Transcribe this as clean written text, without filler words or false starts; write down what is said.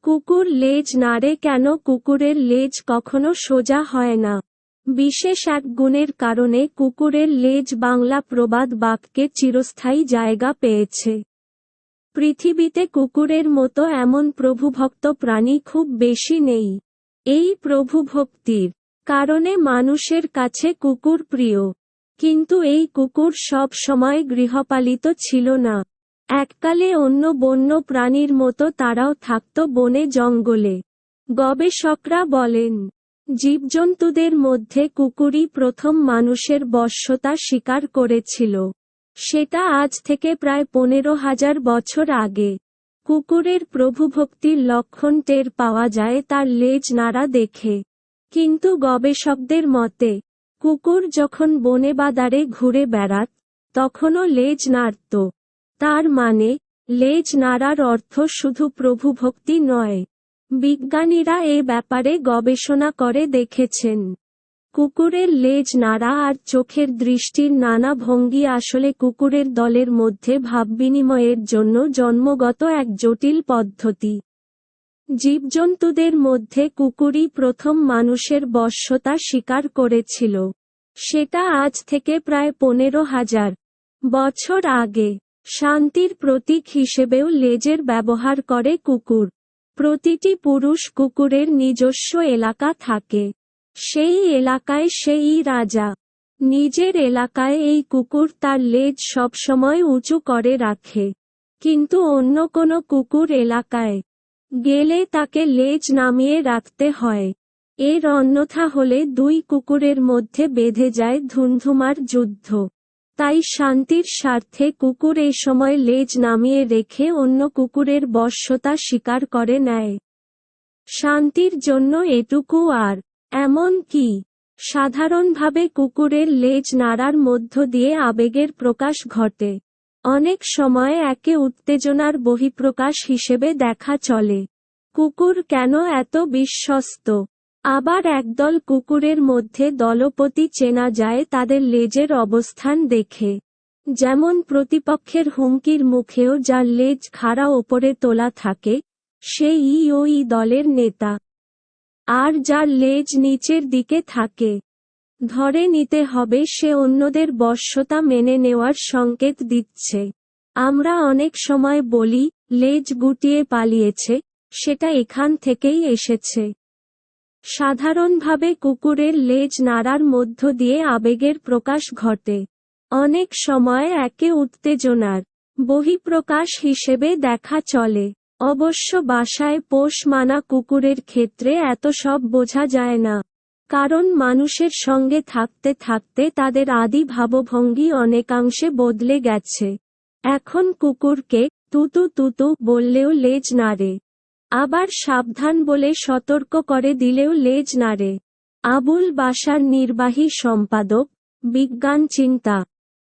কুকুর লেজ নাড়ে কেন? কুকুরের লেজ কখনো সোজা হয় না। বিশেষ এক গুণের কারণে কুকুরের লেজ বাংলা প্রবাদ বাক্যে চিরস্থায়ী জায়গা পেয়েছে। পৃথিবীতে কুকুরের মতো এমন প্রভুভক্ত প্রাণী খুব বেশি নেই। এই প্রভুভক্তির কারণে মানুষের কাছে কুকুর প্রিয়। কিন্তু এই কুকুর সব সময় গৃহপালিত ছিল না। এককালে অন্য বন্য প্রাণীর মতো তারাও থাকত বনে জঙ্গলে। গবেষকরা বলেন, জীবজন্তুদের মধ্যে কুকুরই প্রথম মানুষের বশ্যতা স্বীকার করেছিল। সেটা আজ থেকে প্রায় 15,000 বছর আগে। কুকুরের প্রভুভক্তির লক্ষণ টের পাওয়া যায় তার লেজ নাড়া দেখে। কিন্তু গবেষকদের মতে, কুকুর যখন বনে বা দাঁড়ে ঘুরে বেড়াত, তখনও লেজ নাড়ত। তার মানে, লেজ নাড়ার অর্থ শুধু প্রভুভক্তি নয়। বিজ্ঞানীরা এ ব্যাপারে গবেষণা করে দেখেছেন, কুকুরের লেজ নাড়া আর চোখের দৃষ্টির নানা ভঙ্গি আসলে কুকুরের দলের মধ্যে ভাববিনিময়ের জন্য জন্মগত এক জটিল পদ্ধতি। জীবজন্তুদের মধ্যে কুকুরই প্রথম মানুষের বশ্যতা স্বীকার করেছিল। সেটা আজ থেকে প্রায় 15,000 বছর আগে। শান্তির প্রতীক হিসেবেও লেজের ব্যবহার করে কুকুর। প্রতিটি পুরুষ কুকুরের নিজস্ব এলাকা থাকে। সেই এলাকায় সেই রাজা। নিজের এলাকায় এই কুকুর তার লেজ সবসময় উঁচু করে রাখে। কিন্তু অন্য কোনো কুকুর এলাকায় গেলে তাকে লেজ নামিয়ে রাখতে হয়। এর অন্যথা হলে দুই কুকুরের মধ্যে বেঁধে যায় ধুন্ধুমার যুদ্ধ। তাই শান্তির স্বার্থে কুকুর এই সময় লেজ নামিয়ে রেখে অন্য কুকুরের বশ্যতা স্বীকার করে নেয়। শান্তির জন্য এটুকু আর এমন কি, সাধারণভাবে কুকুরের লেজ নাড়ার মধ্য দিয়ে আবেগের প্রকাশ ঘটে। অনেক সময় একে উত্তেজনার বহিঃপ্রকাশ হিসেবে দেখা চলে। কুকুর কেন এত বিশ্বস্ত? আবার একদল কুকুরের মধ্যে দলপতি চেনা যায় তাদের লেজের অবস্থান দেখে। যেমন প্রতিপক্ষের হুমকির মুখেও যার লেজ খাড়া ওপরে তোলা থাকে, সেই ওই দলের নেতা। আর যার লেজ নিচের দিকে থাকে, ধরে নিতে হবে সে অন্যদের বশ্যতা মেনে নেওয়ার সংকেত দিচ্ছে। আমরা অনেক সময় বলি, লেজ গুটিয়ে পালিয়েছে, সেটা এখান থেকেই এসেছে। সাধারণভাবে কুকুরের লেজ নাড়ার মধ্য দিয়ে আবেগের প্রকাশ ঘটে। অনেক সময় একে উত্তেজনার বহিঃপ্রকাশ হিসেবে দেখা চলে। অবশ্য বাসায় পোষ মানা কুকুরের ক্ষেত্রে এত সব বোঝা যায় না। কারণ মানুষের সঙ্গে থাকতে থাকতে তাদের আদি ভাবভঙ্গি অনেকাংশে বদলে গেছে। এখন কুকুরকে তুতু তুতু বললেও লেজ নাড়ে। আবার সাবধান বলে সতর্ক করে দিলেও লেজ নাড়ে। আবুল বাশার, নির্বাহী সম্পাদক, বিজ্ঞান চিন্তা।